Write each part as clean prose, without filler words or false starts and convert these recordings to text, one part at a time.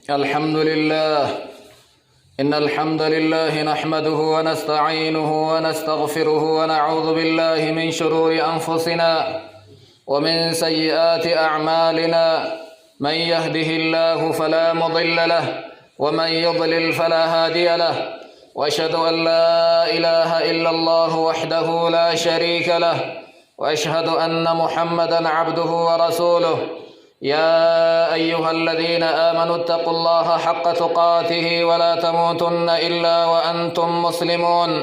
الحمد لله. إن الحمد لله نحمده ونستعينه ونستغفره ونعوذ بالله من شرور أنفسنا ومن سيئات أعمالنا. من يهده الله فلا مضل له ومن يضلل فلا هادي له، وأشهد أن لا إله إلا الله وحده لا شريك له، وأشهد أن محمدا عبده ورسوله. يا أيها الذين آمنوا اتقوا الله حق تقاته ولا تموتن إلا وأنتم مسلمون.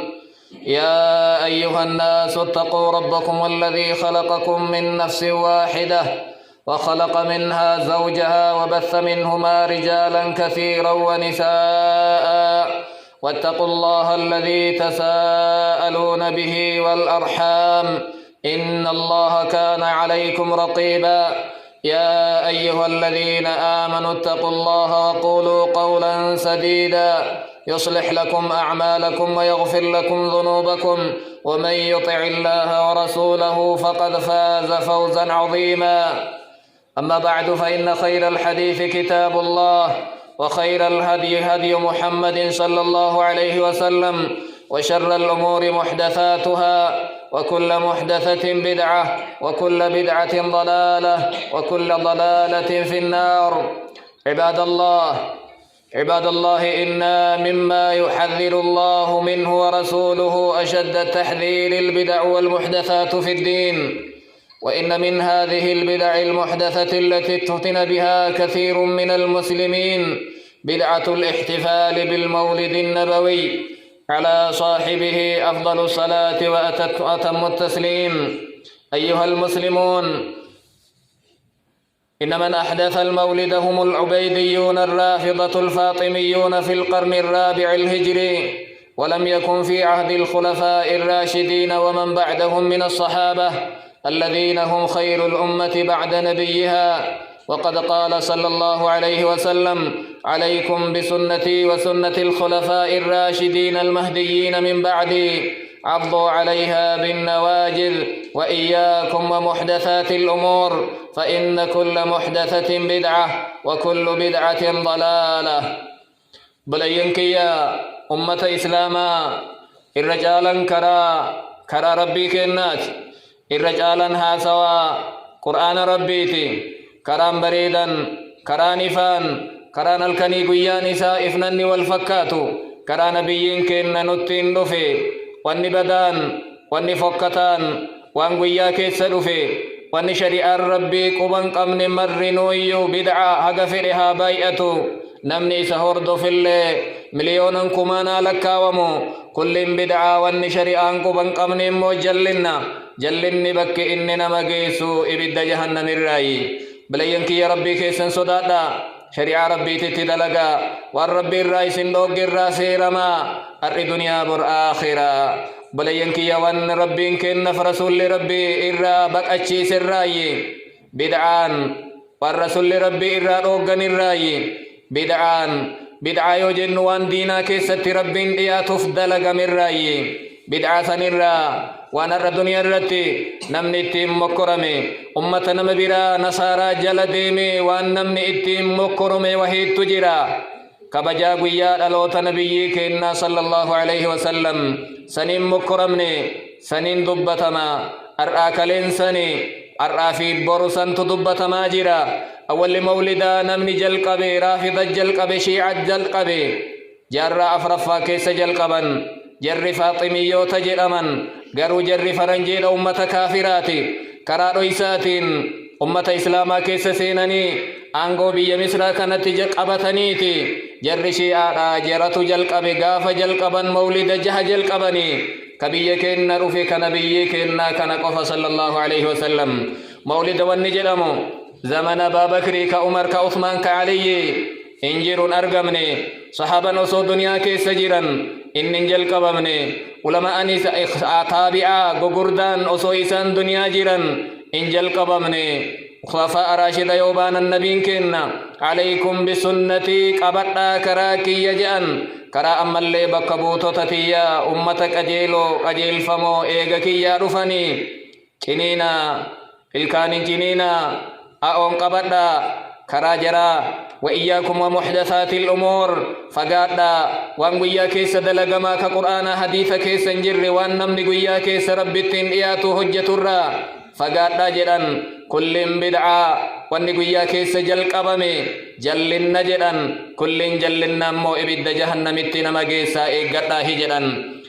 يا أيها الناس اتقوا ربكم الذي خلقكم من نفس واحدة وخلق منها زوجها وبث منهما رجالا كثيرا ونساء، واتقوا الله الذي تساءلون به والأرحام، إن الله كان عليكم رقيبا. يا أيها الذين آمنوا اتقوا الله وقولوا قولا سديدا يصلح لكم أعمالكم ويغفر لكم ذنوبكم، ومن يطع الله ورسوله فقد فاز فوزا عظيما. أما بعد، فإن خير الحديث كتاب الله، وخير الهدي هدي محمد صلى الله عليه وسلم، وشر الأمور محدثاتها، وكل محدثة بدعة، وكل بدعة ضلالة، وكل ضلالة في النار. عباد الله، إن مما يحذر الله منه ورسوله أشد التحذير البدع والمحدثات في الدين. وإن من هذه البدع المحدثة التي افتتن بها كثير من المسلمين بدعة الاحتفال بالمولد النبوي على صاحبه أفضل الصلاة وأتم التسليم. أيها المسلمون، إن من أحدث المولد هم العبيديون الرافضة الفاطميون في القرن الرابع الهجري، ولم يكن في عهد الخلفاء الراشدين ومن بعدهم من الصحابة الذين هم خير الأمة بعد نبيها. وقد قال صلى الله عليه وسلم: عليكم بسنتي وسنة الخلفاء الراشدين المهديين من بعدي، عضوا عليها بالنواجذ، وإياكم ومحدثات الأمور، فإن كل محدثة بدعة وكل بدعة ضلالة. بلينك يا أمة إسلاما، الرجالا كرا ربي كنات، الرجالا هاسوا قرآن ربيتي، كران بريدا، كران إفان، كران الكني قيان إساء إفنن والفكاتو، كران نبيين كن نتين دفي، واني بدان، واني فكتان، وان قيا كيس دفي، واني شريع ربي قبن قمن مرنويو بدعا هقفرها بايئتو، نمني سهور دفي اللي مليون كمانا لكاومو، كل بدعا واني شريعان قبن قمن موجلنا، جلني بك إننا مقيسو إبد جهنم الرأي. بلينك يا ربي كيسن صدادا، شريعة ربي تتدلقا، والربي الرئيس دوق الراسي رما، الدنيا بر آخرة. بلينك يا وان ربي كن فرسول ربي إرى بقاتشي سرائي بدعان، والرسول ربي إرى روغن الرأي بدعا يوجن وان دينا كيست ربي إيا تفدلق من رأي بدعا سنرى وانا الدنيا الرتي نمني اتم مكرمي أمة نمبرا نصارى جل ديمي وان نمني اتم مكرمي وهي تجرى كبجا قياد الوت نبيي كنا صلى الله عليه وسلم سنين مكرمني سنين دبتما أرآكلين سني أرآفي برسان تدبتما جرى أول مولدا نمني جلقبي رافض جلقبي شيعة جلقبي جرى أفرفا كيس جلقبا جر فاطميو تجرمن غرو جر فرنجين أمة كافراتي كرارو إساتين أمة إسلاما كيس سينني أنغو بي مصر كانت جلقبتنيتي جر شيعة جرتو جلقبي غاف جلقبا مولد جه جلقبني كبي كن رفي كنبي كن كان قف صلى الله عليه وسلم مولد والنجلمو زمن أبا بكر كعمر كعثمان كعلي إنجر أرقمني صحابا نصو دنيا كيس جيران إن جلقبمني علماء أنيس تابعا غغردان أصو إسان دنيا جيران إن جلقبمني خلفاء راشد يوبان النبي كنا عليكم بسنتي قبطا كراكي يجأن كرا أما اللي بكبوتو تتيا أمتك أجيل فمو إيغكي يا رفني كنينا الكان كنينا أون قبطا كراجرا وإياكم ومحدثات الأمور فقادا وان قويا كيس دلقما كقرآن حديث كيس نجر وان نمني قويا كيس ربتين إياتو حجة الرا فقادا جدن كل بدعا وان قويا كيس جل قبمي جلن جدن كل جلن مو إبد جهنم التنم كيسا إيقادا هجدن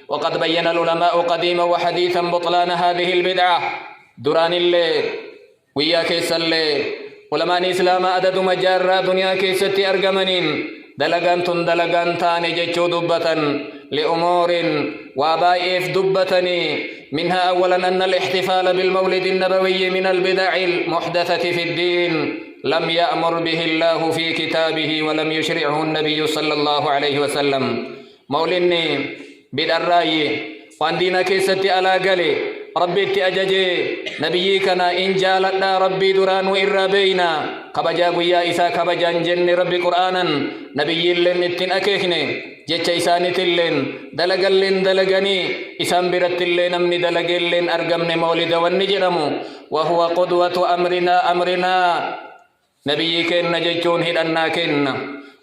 وقد بين العلماء قديما وحديثا بطلان هذه البدعة دران الليل ويا كيس الليل علماء الإسلام عدد مجارة دنيا كيستي أرجمنين دلغان تن دلغان تاني جيشو دبتن لأمور وابائف دبتني منها أولا أن الاحتفال بالمولد النبوي من البدع المحدثة في الدين لم يأمر به الله في كتابه ولم يشرعه النبي صلى الله عليه وسلم مولني بدراي وان دينا كيستي على قلي ربي تأججي نبيي كنا إن جالتنا ربي دران وإرى بينا كبجا قويا إسا كبجا جن ربي قرآنا نبيي لن اتن أكيخني جيش إساني تلين دلقلين دلقني إسان برت اللين أمني دلقلين أرقمني مولد والنجرم وهو قدوة أمرنا نبيي كن نججون هدنا كن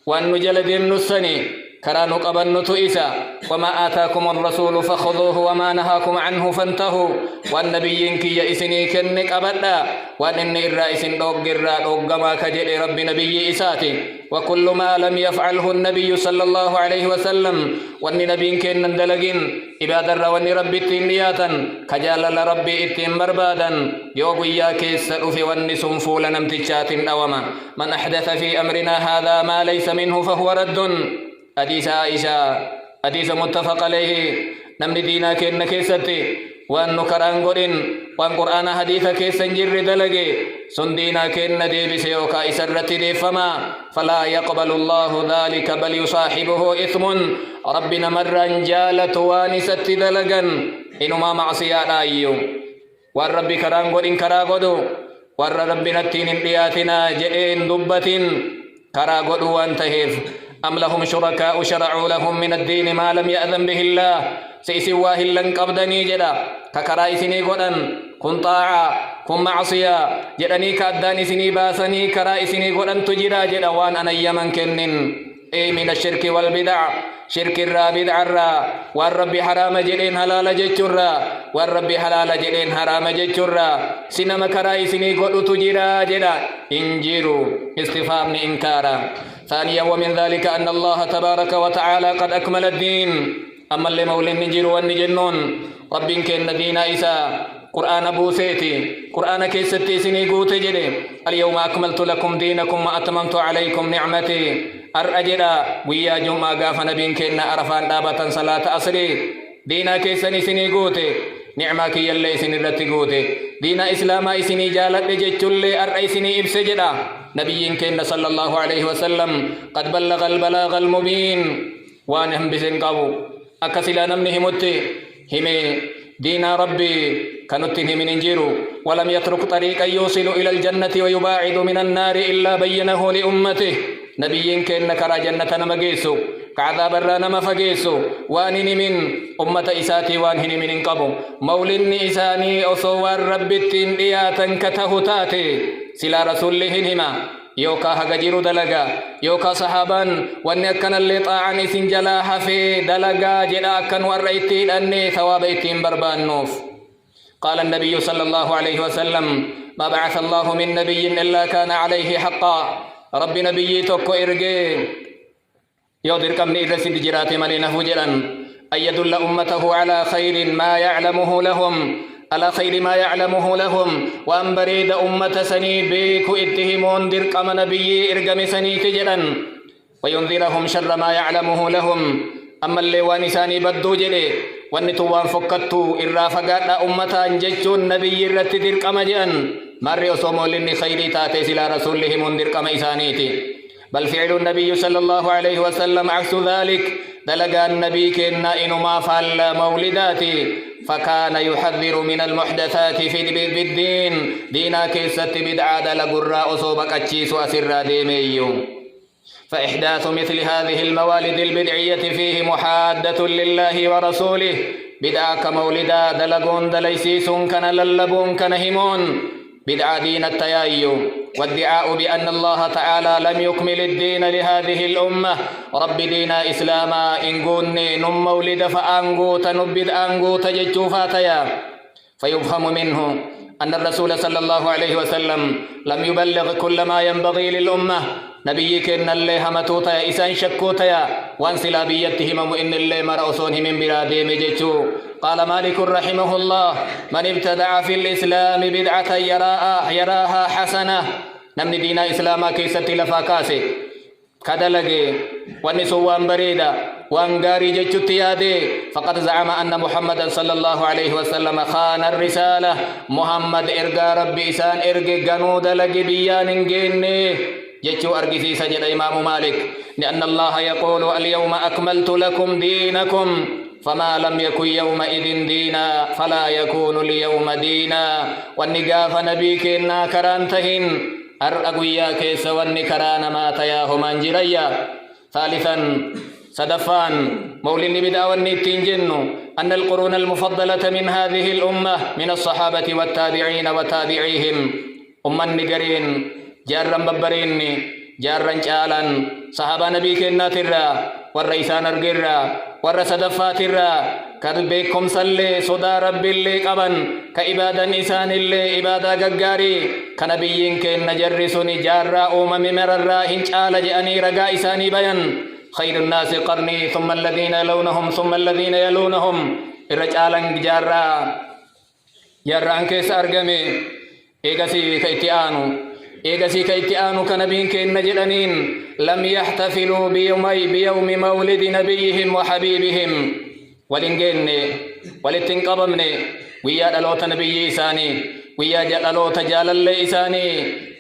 وأن نجلد النسني كرانو قبنت إسا وما آتاكم الرسول فخذوه وما نهاكم عنه فانتهوا والنبي كي إسني كنك أبدا وأن الرئيس دوغرا دوغما كجد رب نبي إساتي وكل ما لم يفعله النبي صلى الله عليه وسلم وأن نبي كن ندلقين إبادر وأن ربي التنياتا كجال ربي اتن بربادا يوغيا كيس أفي وأن سنفول نمتشات أوما من أحدث في أمرنا هذا ما ليس منه فهو رد حديث عائشة حديث متفق عليه نمني دينا كن كيستي وأن نكران قرين وأن قرآن حديث كيسن جر دلقي سن دينا كن ديبس يوكا إسرت ديفما فلا يقبل الله ذلك بل يصاحبه إثم ربنا مران جالت وانست دلقا إنما معصيات أيو والرب كران قرين كرا قدو والرب نتين بياتنا جئين دبة كرا قدو وانتهف أم لهم شركاء شرعوا لهم من الدين ما لم يأذن به الله سيسواه لن قبضني جدا ككراي سني قدن كن طاعة كن معصية جدني كأداني سني باسني كراي سني قدن تجرا جدا وان أنا يمن كنن أي من الشرك والبدع شرك الرا بدع الرا والرب حرام جدين حلال جدّرا والرب حلال جدين حرام جدّرا سنما كراي سني قدن تجرا جدا إنجيرو استفهام إنكارا ثانيا ومن ذلك أن الله تبارك وتعالى قد أكمل الدين أما اللي مولين نجير والنجنون رب كن دين إسا قرآن بوسيتي قرآن كيستي سني قوت جدي اليوم أكملت لكم دينكم وأتممت عليكم نعمتي أرأجدا ويا جمعة غافنا بين كن أرفان دابة صلاة أصري دينا كيسني سني قوتي نعمة كي يلي سني رتي قوتي دينا إسلاما إسني جالت جتشل أرأي سني إبسجدا نبي كن صلى الله عليه وسلم قد بلغ البلاغ المبين وانهم بسن قبو أكسلا نمنه متي همي دين ربي كنتهم من انجيرو ولم يترك طريقا يوصل إلى الجنة ويباعد من النار إلا بينه لأمته نبي كن كرا جنة نمجيسو كعذاب الرانا مفجيسو وانني من أمة إساتي وانهني من قبو مولن إساني أصور رب التنبياتا كتهتاتي سلا رسولهنهما يوكا هجيرو دلغا يوكا صحابان وان يكن اللي طاعن اسن جلا حفي دلغا جدا كان وريتين اني ثوابيتين بربان نوف قال النبي صلى الله عليه وسلم ما بعث الله من نبي الا كان عليه حقا رب نبي توكو ارجي يودر كم نيرس دجرات مالنا فجرا ان يدل امته على خير ما يعلمه لهم على خير ما يعلمه لهم وأن بريد أمة سني بيكو اتهمون درق من نبي إرقم سني تجرا وينذرهم شر ما يعلمه لهم أما اللي وانساني بدو جلي وانتوان فكتو إرافقات أمة انججون نبي الرت درق مجأن مريو صومو لني خيري تاتي سلا رسولهم درق ميسانيتي بل فعل النبي صلى الله عليه وسلم عكس ذلك دلقا النبي كنا إنما فعل مولداتي فكان يحذر من المحدثات في الدين دينا كيست بدعا دلقراء صوبك أتشيس أسر ديميو فإحداث مثل هذه الموالد البدعية فيه محادة لله ورسوله بدعا كمولدا دلقون دليسيس كان للبون كان همون بدعا دين التيايو والدعاء بأن الله تعالى لم يكمل الدين لهذه الأمة. رب دينا إسلاما إن قلني نم مولد فأنقوت نبد أنقوت ججوفاتيا. فيفهم منه أن الرسول صلى الله عليه وسلم لم يبلغ كل ما ينبغي للأمة. نبيك إن الله همتوتا إسان شكوتا وانسلا بيتهم إن الله مرأسونه من برادي مجتو. قال مالك رحمه الله من ابتدع في الإسلام بدعة يراها حسنة. نمني دين إسلاما كيست لفاكاسي كدلقي ونسوان بريدة وانقاري جتشتيادي فقد زعم أن محمد صلى الله عليه وسلم خان الرسالة. محمد إرقى ربي إسان إرقى قنود لقي بيان جيني جتشو أرقسي سجد إمام مالك لأن الله يقول اليوم أكملت لكم دينكم فما لم يكن يومئذ دينا فلا يكون اليوم دينا. والنقاف نبيك إنا كرانتهن أرأقويا كيس والنكران ما تياه منجريا. ثالثا صدفان مولين بدا والنتين جنو أن القرون المفضلة من هذه الأمة من الصحابة والتابعين وتابعيهم النقرين جارا ببرين جارا جالا صحابة نبيك إنا ترى والرئيسان أرقرا والرسدفات الرا كالبيكم صلي صدا رب اللي قبن كإبادة نسان اللي إبادة ققاري كنبيين كن نجرسوني جارة أمم مررا هنشال جأني رقا إساني بيان خير الناس قرني ثم الذين يلونهم ثم الذين يلونهم الرجالا جارة أنكيس أرقمي إيقاسي كيتيانو كنبيين كن نجرانين لم يحتفلوا بيوم مولد نبيهم وحبيبهم ولنجني ولتنقبمني ويا دلوت نبي إساني ويا جلوت جال إساني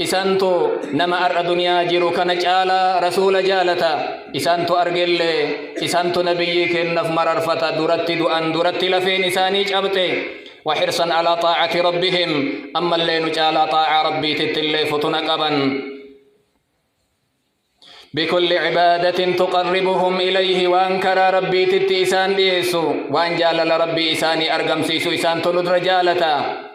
إسانتو نما أر دنيا جيرو كنجالا رسول جالتا إسانتو أرجل إسانتو نبي كنف مررفتا درتي دؤان درتي لفين إساني جابتي وحرصا على طاعة ربهم أما اللي نجالا طاعة ربي تتلي فتنقبا بكل عبادة تقربهم إليه وأنكر ربي تتئسان ديسو وأن جالل ربي إساني أرقم سيسو إسان تلد رجالتا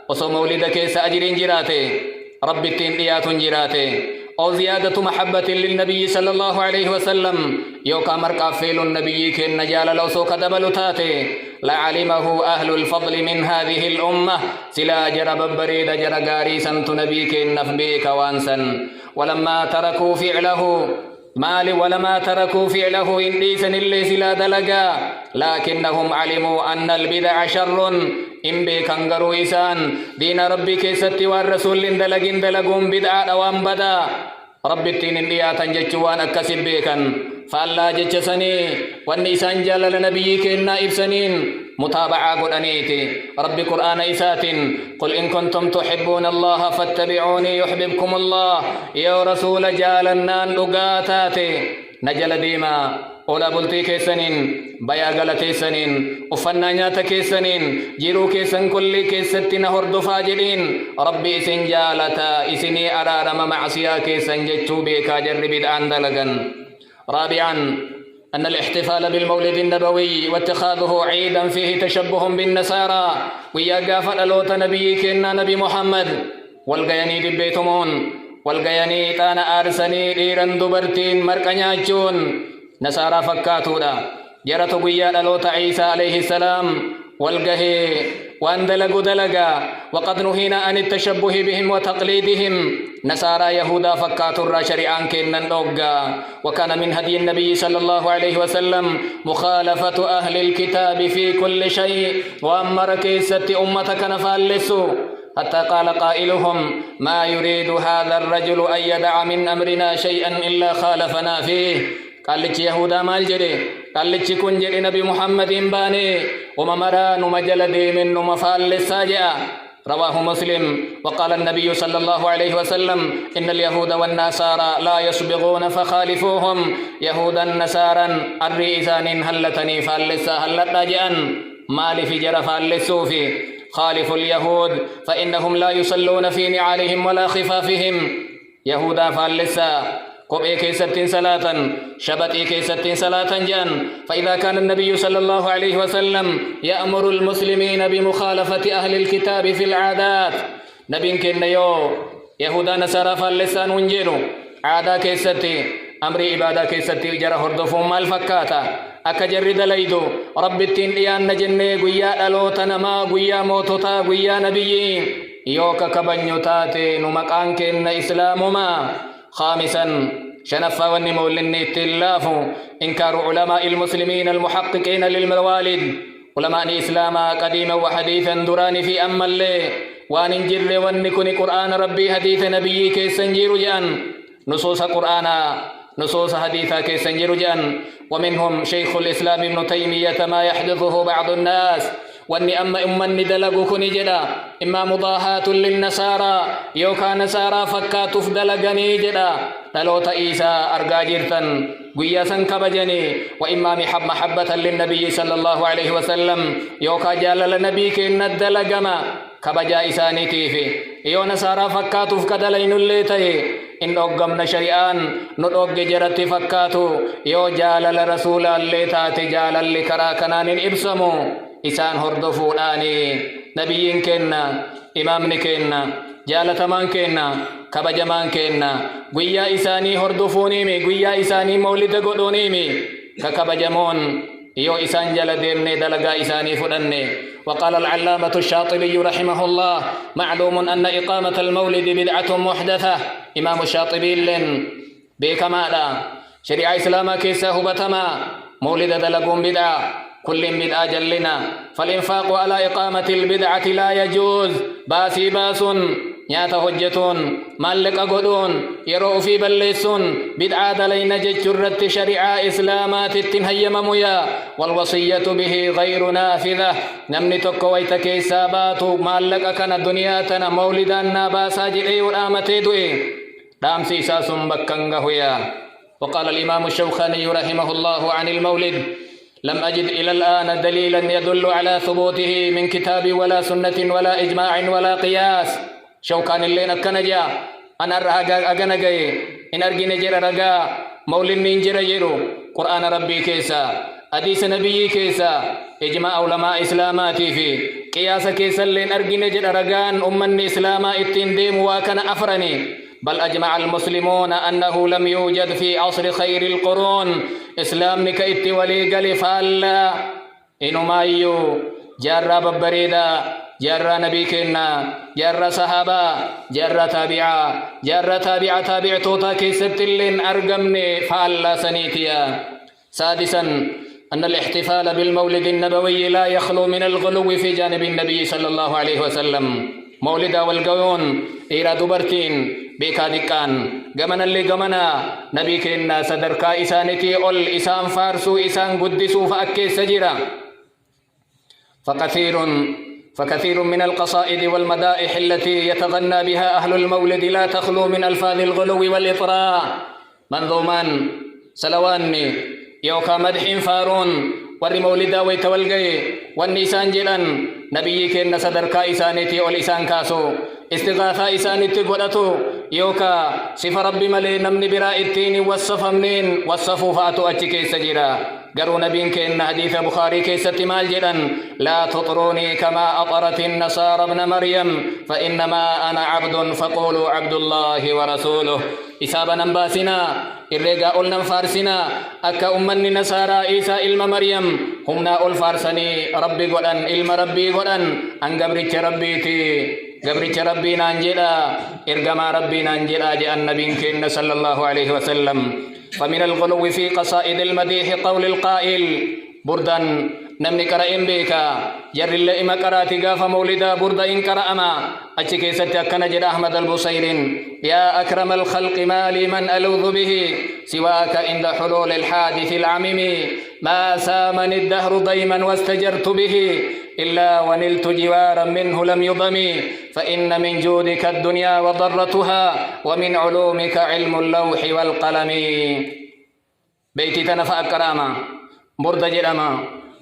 وصو مولدك سأجرين جراتي ربي التنقيات جراتي أو زيادة محبة للنبي صلى الله عليه وسلم يوكا مرقى فيل النبي كن نجال لو سوك دبلتاتي لعلمه أهل الفضل من هذه الأمة سلا جرب بريد جرقاري سنت نبي كن نفبيك وانسا ولما تركوا فعله إن ليسن اللي سلا دلقا لكنهم علموا أن البدع شر إن بيكن قروا إسان دين ربي كيست والرسول دلقون بدعا دوام بدا ربي التين اللياتا جتشوان أكسب بيكن فالله جتشسني والنسان جلل نبيك إنا إبسنين متابعة قرآنيتي ربي قرآن إسات قل إن كنتم تحبون الله فاتبعوني يحببكم الله يا رسول جالنان لقاتاتي نجل ديما أولا بلتي كيسنين بيا غلطي سنين أفنا نياتا كيسنين جيرو كيسن كل كيستين هردو فاجرين ربي إسن جالتا إسني أرارم معصيا كيسن جتشو بيكا جربت عندلغن. رابعا أن الاحتفال بالمولد النبوي واتخاذه عيدا فيه تشبه بالنصارى ويا قافل ألوت نبيك إن نبي محمد والغياني دبيتمون والغياني تانا أرسني إيران دبرتين مركنياجون نصارى فكاتودا جرت ويا ألوت عيسى عليه السلام والغهي وأن دلقا وقد نهينا عن التشبه بهم وتقليدهم نصارى يهودا فكاتر شريعان كنن دوغا. وكان من هدي النبي صلى الله عليه وسلم مخالفة أهل الكتاب في كل شيء وأمر كيست أمتك نفالسوا حتى قال قائلهم ما يريد هذا الرجل أن يدع من أمرنا شيئا إلا خالفنا فيه. قال لك يهودا مال جري قال لك كن جري نبي محمد باني وممران مجل ديمن مفال ساجع. رواه مسلم. وقال النبي صلى الله عليه وسلم إن اليهود والنصارى لا يسبغون فخالفوهم يهودا نصارا الرئيسان هلتني فالسا هلتا جأن مالي في جرى فالسوفي خالف اليهود فإنهم لا يصلون في نعالهم ولا خفافهم يهودا فالسا قبئ كيستين صلاة شبتي كيستين صلاة جان. فإذا كان النبي صلى الله عليه وسلم يأمر المسلمين بمخالفة أهل الكتاب في العادات نبين كن يو يهودا نصارى فاللسان ونجيلو عادا كيستي أمري إبادة كيستي جرى هردفهم مال فكاتا أكا جرد ليدو رب التين إيان نجنة قويا ألوتا نما قويا موتوتا قويا نبيين يوكا كبنيوتاتي نمكان كن إسلام ما خامسا شنفا ونمو للنتلاف إنكار علماء المسلمين المحققين للموالد علماء الإسلام قديما وحديثا دران في أما اللي وان انجر ونكن قرآن ربي حديث نبي كيسنجير جان نصوص قرآن نصوص حديثا كيسنجير جان ومنهم شيخ الإسلام ابن تيمية ما يحدثه بعض الناس واني أما ندلقو كني جدا إما مضاهات للنصارى يوكا نصارى فكات فدلقني جدا تلوت إيسا أرقا جرتا قياسا كبجني وإما محبة للنبي صلى الله عليه وسلم يوكا جال لنبي كن الدلقما كبجا إساني تيفي يو نصارى فكات فكدلين الليتي إن أقمنا شريان نطوق جرت فكاتو يو جال لرسول الليتات جال لكراكنان إبسمو إسان هردفو الآني نبيين كنا إمام كنا جالتمان كنا كبجمان كنا قويا إساني هردفونيمي قويا إساني مولد قدونيمي ككبجمون يو إسان جال ديمني دلقا إساني فدني وقال العلامة الشاطبي رحمه الله معلوم أن إقامة المولد بدعة محدثة إمام الشاطبي لن بكمالا شريعة إسلاما كيسا هبتما مولد دلقون بدعة كل بدعة جلنا فالإنفاق على إقامة البدعة لا يجوز باسي باسون نياتا هجتون مالك أقودون يرو في بلسون بدعة دلين ججرت شريعة إسلامات التنهي ممويا والوصية به غير نافذة نمني تقويت كيسابات مالك كان الدنيا تنا مولدا ناباسا جئي والآمتي دوئي دام سيساس بكنغهويا وقال الإمام الشوخاني رحمه الله عن المولد لم أجد إلى الآن دليلا يدل على ثبوته من كتاب ولا سنة ولا إجماع ولا قياس شوكان اللي نكنجا أنا رهاقا أغنقي إن أرغي جرى رقا مولين ننجر جيرو قرآن ربي كيسا حديث نبي كيسا إجماع علماء إسلاماتي في قياس كيسا اللي أرغي جرى رقان أمن إسلاما اتنديم واكن أفرني بل أجمع المسلمون أنه لم يوجد في عصر خير القرون إسلام نكيت ولي قلي فالا إنو مايو جرى ببريدا جرى نبي كنا جرى صحابة جرى تابعة تابع توتا كيست اللين أرقمني فالا سنيتيا سادسا أن الاحتفال بالمولد النبوي لا يخلو من الغلو في جانب النبي صلى الله عليه وسلم مولدا والقيون إيرا دبرتين بيكا دكان غمنا اللي غمنا نبي كنا صدركا إسانتي أول إسان فارسو إسان قدسو فأكي سجرا فكثير من القصائد والمدائح التي يتغنى بها أهل المولد لا تخلو من ألفاظ الغلو والإطراء منظومان سلواني يوكا مدح فارون ور مولدا ويتولغي والنسان جلن نبي كنا صدركا إسانتي أول إسان كاسو استغاثة إسانتي قدتو يوكا صف ربي ملي نمني برائتين وصفمنين وصفوا فاتوا أجكي سجرا قروا نبين كإن حديث بخاري كيست مال جدا لا تطروني كما أطرت النصارى ابن مريم فإنما أنا عبد فقولوا عبد الله ورسوله إسابا نمباسنا إرقاء النفارسنا أكا أمني نصارى إيسا إلما مريم همنا الفارسني ربي قدن إلما ربي قدن أن قبرت ربيتي قبرت ربي نانجلا إرقما ربي نانجلا جاء النبي كإن صلى الله عليه وسلم فمن الغلو في قصائد المديح قول القائل بردا نمني كرائم بيكا جر الله إما كراتي قاف مولدا بردا إن كرأما أجيكي ستأكنا جد أحمد البصير يا أكرم الخلق ما لي من ألوذ به سواك عند حلول الحادث العميم ما سامني الدهر ضيما واستجرت به إلا ونلت جوارا منه لم يضمي فإن من جودك الدنيا وضرتها ومن علومك علم اللوح والقلم بيتي تنفأ كراما برد جرما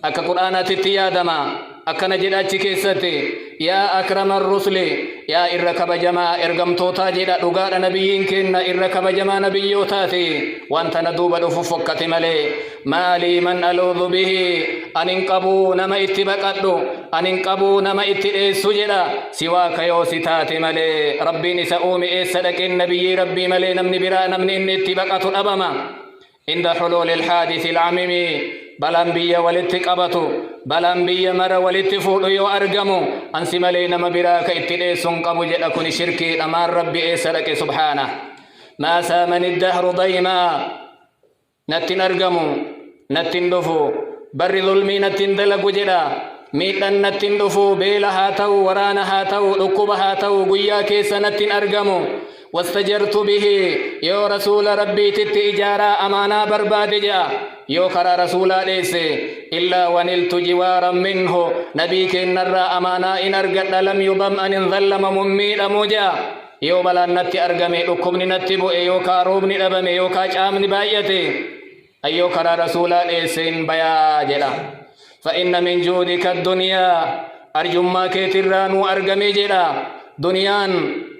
أكا قرآنات التيادما أكا نجد كيستي يا أكرم الرسل يا إركب جما إرقم توتا جدا لغار نبيين كن إركب جما نبيوتاتي وانت ندوب دففكة ملي ما لي من ألوذ به أن انقبوا نما اتبقدوا أن انقبوا نما اتئيسو جدا سواك يوسطات ملي ربي نسأومي إيسادك النبي ربي ملي نمني برا نمني إني اتبقى الأبما عند حلول الحادث العميمي بلان بيا ولتقبتو بلان بيا مر ولتفولو يو أرقمو أنسي ملي نما براك اتئيسون قبو جدا كوني شركي أمان ربي إيسادك سبحانه ما سامن الدهر ضيما نتن أرقمو نتن دفو بر ظلمي نتن دلقو جدا ميتن نتن دفو بيلها تو ورانها تو ركبها تو قيا كيس نتن أرقمو واستجرت به يو رسول ربي تت إجارة أمانا برباد جا يو خرا رسول ليس إلا ونلت جوارا منه نبيك النرى أمانا إن أرقد لم يضم أن ظلم مميد موجا يو بلا نتي أرقمي لكمني نتبو يو كاروبني أبمي يو كاچامني بايتي أيو خرا رسول ليس بيا جدا فإن من جودك الدنيا أرجما كيترانو أرقمي جدا دنيان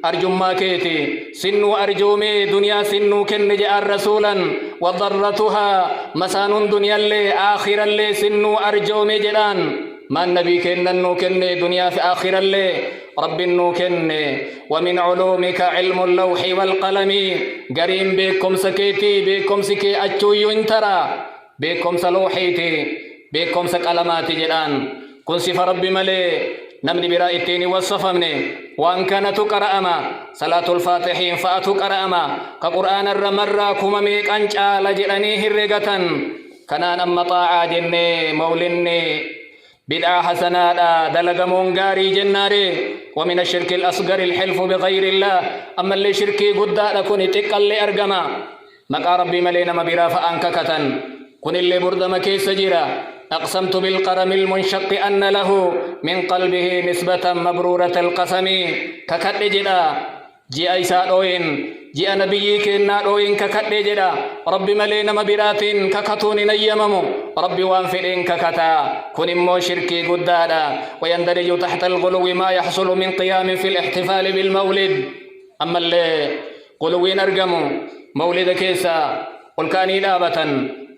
أرجما كيتي سنو أرجومي دنيا سنو كن جاء رسولا وضرتها مسان دنيا اللي آخر اللي سنو أرجومي جدان ما النبي كن دنيا في آخر اللي رب كن ومن علومك علم اللوح والقلم قريم بكم سكيتي بكم سكي أجو ينترى بكم سلوحيتي بكم سكالماتي جدان كن صف ربي ملي نمني برائتين وصفمني وان كانت قرأما صلاة الفاتحين فأتو قرأما كقرآن الرمرة كمميك أنجا لجلني هرقة كنان أما طاعة جني مولني بدعا حسناء دلق مونغاري جناري ومن الشرك الأصغر الحلف بغير الله أما اللي شركي قد لكني تقل أرقما مقا ربي ملينا مبرا فأنككة كن اللي برد مكيس جرا أقسمت بالقرم المنشق أن له من قلبه نسبة مبرورة القسم ككد جدا جي أيسا دوين جي نبيك إنا دوين ككد جدا ربي ملينا مبرات ككتون نيمم ربي وانفرين ككتا كن مو شركي قدادا ويندرج تحت الغلو ما يحصل من قيام في الاحتفال بالمولد أما اللي قلوين أرقموا مولد كيسا قل كاني دابة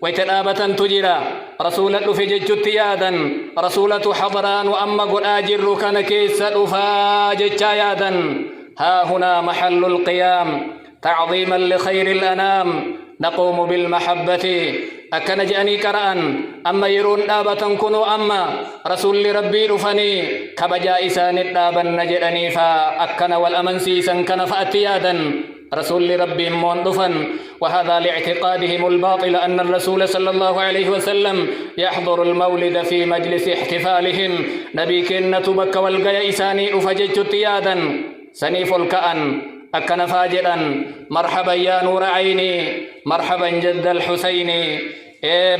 ويتنابة تجرى رسولة في ججت يادا رسولة حضران وأما قل آجر كان كيس أفاجج يادا ها هنا محل القيام تعظيما لخير الأنام نقوم بالمحبة أكن جاني كران أما يرون دابة كنوا أما رسول ربي رفني كبجا إسان الدابا نجرني فأكن والأمن سيسا كان فأتيادا رسول ربي موندفا وهذا لاعتقادهم الباطل أن الرسول صلى الله عليه وسلم يحضر المولد في مجلس احتفالهم نبي كنة بك والقيا إساني أفجج تيادا سنيف الكأن أكن فاجرا مرحبا يا نور عيني مرحبا جد الحسين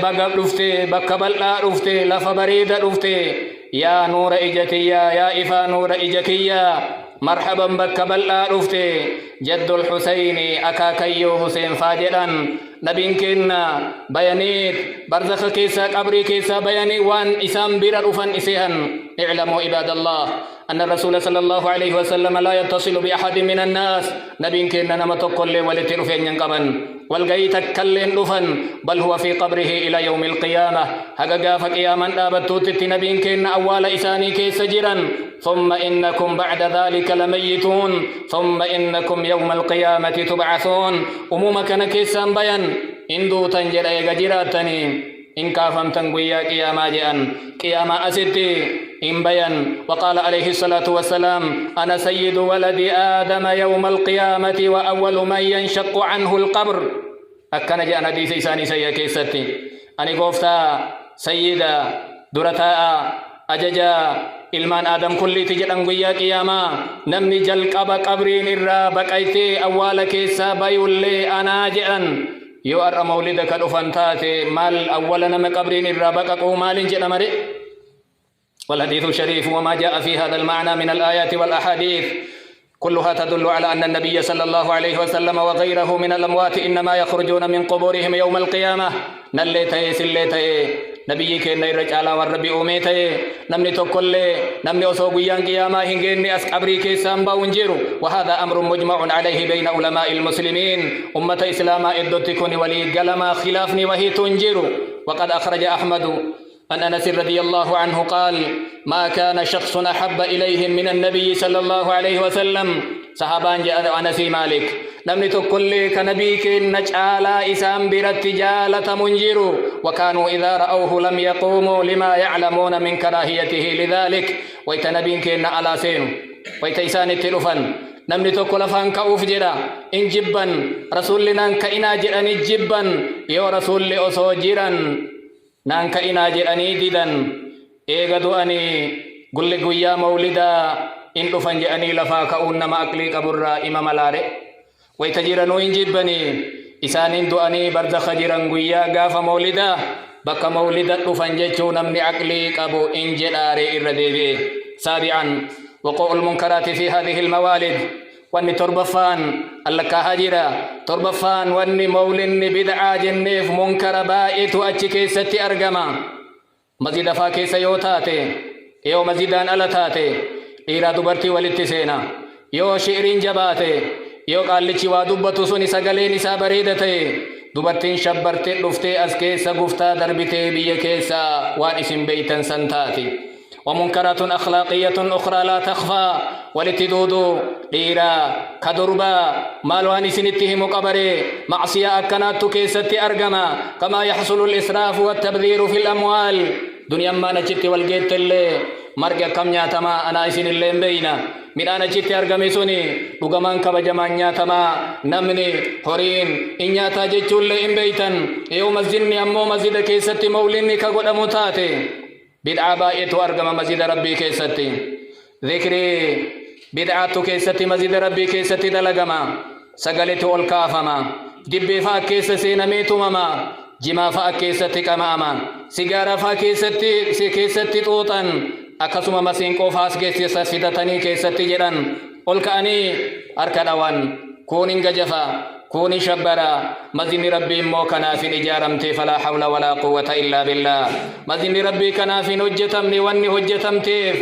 بقى رفتي بك بلّا رفتي لف بريد رفتي يا نور إجتي يا إفا نور إجكيا مرحبا بك بلّا رفتي جد الحسين أكاكيو حسين فاجرا نبين كنا بيانيت برزخ كيسا قبري كيسا بياني وان إسام بير رفن إسيهن اعلموا عباد الله أن الرسول صلى الله عليه وسلم لا يتصل بأحد من الناس نبين كنا نما تقل ولترفين ينقبن والغي تكلن رفن بل هو في قبره إلى يوم القيامة هقا فقياما دابتوت نبين كنا أول إساني كيس جرا ثم إنكم بعد ذلك لميتون ثم إنكم يوم القيامة تبعثون أمومك نكيسا بيان إندو تنجر أيغا جراتني إن كافم تنقويا قياما جأن قياما أسدي إن بيان وقال عليه الصلاة والسلام أنا سيد ولد آدم يوم القيامة وأول من ينشق عنه القبر أكنا جأن حديث إساني سيئة كيستي أني قفتا سيدا درتاء أججا ilmaan adam kulliiti jedhan guyyaa qiyaamaa namni jalqaba qabriin irraa baqaytee awwaala keessaa bayullee anaa jedhan yoo ar'a mawlida ka dhufan taate maal awwala nama qabriin irraa baqaquu maalin jedhama re والحديث الشريف وما جاء في هذا المعنى من الآيات والأحاديث كلها تدل على أن النبي صلى الله عليه وسلم وغيره من الأموات إنما يخرجون من قبورهم يوم القيامة نلتي سلتي نبي كن رجالا والربي أميتي نمني تقول نمني أسوق يان قياما هنجيني أسقبري كيسان باونجيرو وهذا أمر مجمع عليه بين علماء المسلمين أمة إسلاما إدتكني ولي قلما خلافني وهي تنجيرو وقد أخرج أحمد عن أنس رضي الله عنه قال ما كان شخص أحب إليهم من النبي صلى الله عليه وسلم صحابان جاء أنس مالك نمني تقول كنبيك نجعل إسام برت جالة منجر وكانوا إذا رأوه لم يقوموا لما يعلمون من كراهيته لذلك ويتنبيك إن على سين ويتيسان التلفن نمني تقول فان كأوف جرا إن جبا رسولنا كإنا جراني جبا يو رسول أسو جرا نان كإنا جراني ديدا إيغدو أني قل قويا مولدا إن لفن جراني لفا كأون نما أقلي قبر إمام لاري ويتجرنو إن جبني إسانين دؤني برزخ جران قويا غاف مولدا بك مولدا لفن جيشو نمني أقلي قبو إن جراري إرديبي. سابعا وقوع المنكرات في هذه الموالد واني تربفان اللكا هاجرا تربفان واني مولن بدعا جنيف منكر بائت أجي ستي أرقما مزيد فاكي سيوتاتي يو مزيدان ألتاتي إيرا دبرتي والاتسينا يو شئرين جباتي يو قال لچي وادبتو سوني سغلين إسا بريدتي دبرتين شبرتي لفتي أسكيسا قفتا دربتي بيكيسا وان اسم بيتا سنتاتي. ومنكرات أخلاقية أخرى لا تخفى ولتدودو ديرا كدربا مالوان سنتهم قبري معصية أكنات كيستي أرقما كما يحصل الإسراف والتبذير في الأموال دنيا ما نجت والجيت اللي مرقى كم نياتما أنا إسن اللي بينا من أنا جت أرقمي سوني لغمان كبجمان نياتما نمني حرين إن نياتا جت اللي بيتا يوم الزني أمو مزيد كيستي موليني كقود أموتاتي بدعة بائت أرقم مزيد ربي كيستي ذكري بدعة كيستي مزيد ربي كيستي دلقما سقلت والكافما دبي فا كيستي نميتمما جما فا كيستي كماما سيجارة فا كيستي طوطا أكسما مسينكو فاس كيستي سفدتني كيستي جران والكأني أركدوان كونين جفا كوني شبرا مزين ربي مو كنافين إجارمتي فلا حول ولا قوة إلا بالله مزين ربي كنافين هجتمني واني هجتمتي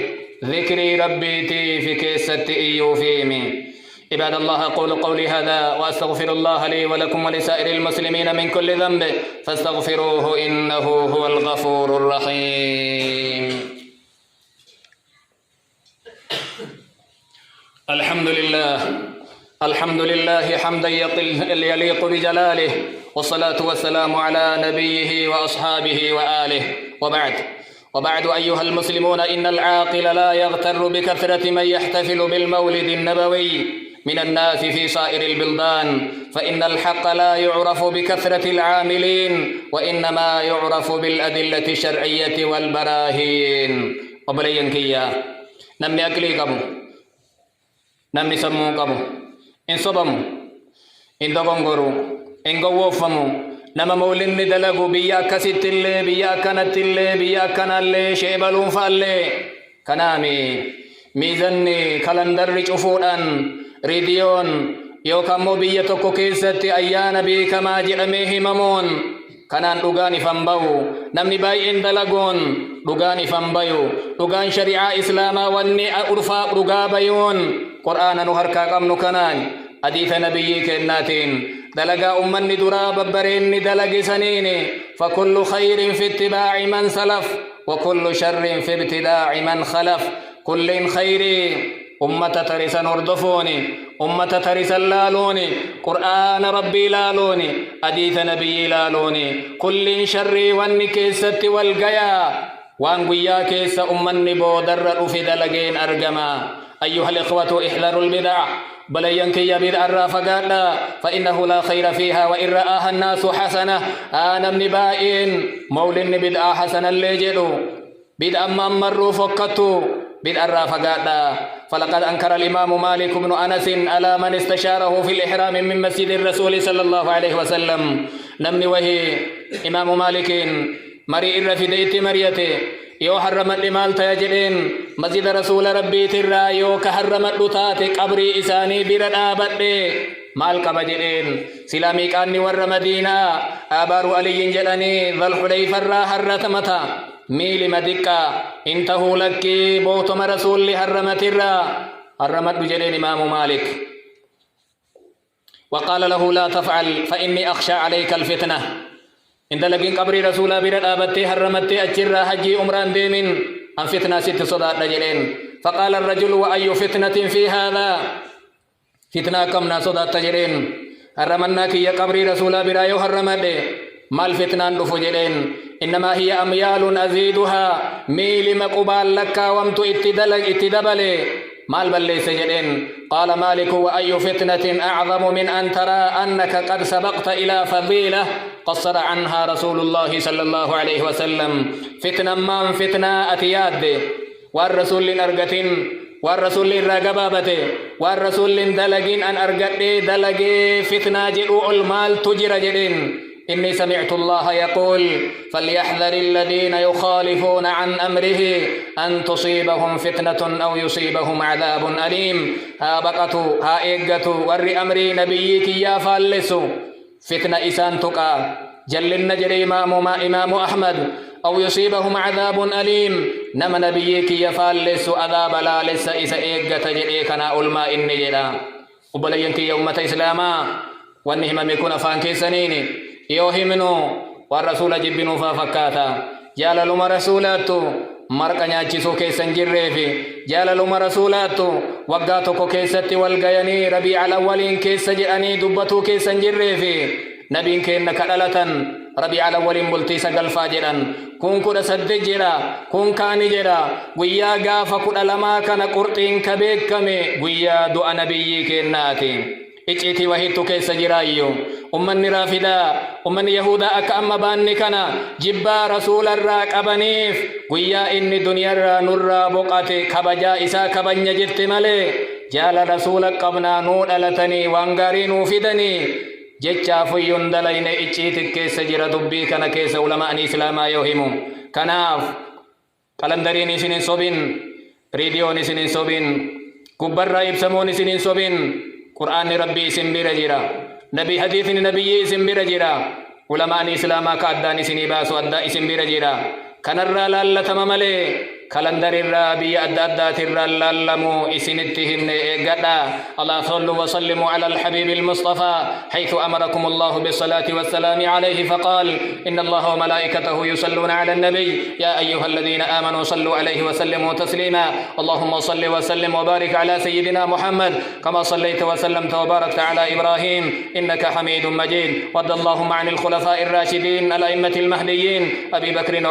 ذكري ربي تي في كيستي إيو فيمي. عباد الله أقول قولي هذا وأستغفر الله لي ولكم ولسائر المسلمين من كل ذنب فاستغفروه إنه هو الغفور الرحيم. الحمد لله حمدا يليق بجلاله والصلاة والسلام على نبيه وأصحابه وآله وبعد أيها المسلمون إن العاقل لا يغتر بكثرة من يحتفل بالمولد النبوي من الناس في سائر البلدان فإن الحق لا يعرف بكثرة العاملين وإنما يعرف بالأدلة الشرعية والبراهين. وبلينكيا نمني أكلي قبو نمني سمو قبو إن صبموا إن دغنغروا إن قوفموا نما مولن دلقوا بياك ست اللي بياك كانت اللي بياك كان اللي شيبلون فاللي كنامي ميزني كالندر شوفودان ريديون يوكمو بيتوكو كيستي أيانا بي كما جرميه ممون كانان دوغاني فنباو نمني باي إن دلقون دوغاني فنبايو دوغان شريعة إسلاما واني أرفا دوغابيون قرآن نهركا قمنو كنان حديث نبي كناتين دلقا أمني درا ببرين دلق سنين فكل خير في اتباع من سلف وكل شر في ابتداع من خلف كل خير أمة ترس نردفوني أمة ترس لالوني قرآن ربي لالوني حديث نبي لالوني كل شر والنكيسة والقيا وانقيا كيس أمني بودر في دلقين أرقما. أيها الإخوة احذروا البدع بل ينكي بدع الرافقات فإنه لا خير فيها وإن رآها الناس حسنة آنا من بائن مولن بدع حسنا ليجلو بدع من مروا فكتوا بدع الرافقات. فلقد أنكر الإمام مالك بن أنس على من استشاره في الإحرام من مسجد الرسول صلى الله عليه وسلم نمني وهي إمام مالك مري الرفديت مريته يو حرمت لمال تاجرين مسجد رسول ربي ترى يو كحرمت لطات قبري إساني برد مال كبجرين سلامي كاني ور مدينة آبار علي جلني ذا الحليفة را حرت متا ميل مدكا انتهوا لك بوتم رسول حرمت حرمت بجرين إمام مالك وقال له لا تفعل فإني أخشى عليك الفتنة إن دلقين قبر رسول بير آبتي حرمتي أجر حجي عمران ديمين أن فتنة ست صدات رجلين فقال الرجل وأي فتنة في هذا فتنة كم صدات تجرين حرمنا كي قبر رسول بير أيو حرمت ما الفتنة دفو جلين إنما هي أميال أزيدها ميل مقبال لك وامت اتدبلي مال بل سجدين قال مالك وأي فتنة أعظم من أن ترى أنك قد سبقت إلى فضيلة قصر عنها رسول الله صلى الله عليه وسلم فتنة ما فتنة أتياد والرسول أرقتين والرسول راقبابته والرسول دلقين أن أرقتي دلقي فتنة جئوا المال تجر جدين إني سمعت الله يقول فليحذر الذين يخالفون عن أمره أن تصيبهم فتنة أو يصيبهم عذاب أليم ها بقتوا ها إيقتوا ور أمري نبيك يا فالسوا فتنة إسان تقى جل النجر إمام أحمد أو يصيبهم عذاب أليم نما نبيك يا فالسوا عذاب لا لس إسا إيقت جريكنا ألما إني جدا وبلينك يومة إسلاما والنهم يكون فانكي سنيني يوهمنو والرسول جبنو فافكاتا جاللما رسولاتو مرقا نياچسو كيسن جريفي جاللما رسولاتو وقاتو كيستي والغياني ربيع الأولين كيس جراني دبتو كيسن جريفي نبين كينا كدلتن ربيع الأولين بلتي سقل فاجران كون كود سد جرا كون كاني جرا ويا غافا كود لما كان قرطين كبيك كمي ويا دو نبيي كيناتي إجتي وهيتو كيس جرايو أمني رافدا أمني يهودا أكا أما باني كنا جبا رسول الراك أبنيف ويا إني دنيا را نرى بقاتي كبجا إسا كبنيا جرت مالي جال رسولك قبنا نور ألتني وانغاري نوفدني جيتشا فيون دلين إجتي كيس جرا دبي كنا كيس علماء إسلاما يوهمو كناف قلندرين سنين صوبين ريديو سنين صوبين كبر رايب سمون سنين صوبين قرآن ربي اسم برجرا نبي حديث نبي اسم برجرا علماء إسلاما كأداني سني باسو أدى اسم برجرا كنرى لالة تماملي كالندر الرابي أدى لالمو إسنتهن إيقادا الله صلوا وسلموا على الحبيب المصطفى حيث أمركم الله بالصلاة والسلام عليه فقال إن الله وملائكته يصلون على النبي يا أيها الذين آمنوا صلوا عليه وسلموا تسليما اللهم صل وسلم وبارك على سيدنا محمد كما صليت وسلمت وباركت على إبراهيم إنك حميد مجيد وارض اللهم عن الخلفاء الراشدين الأئمة المهديين أبي بكر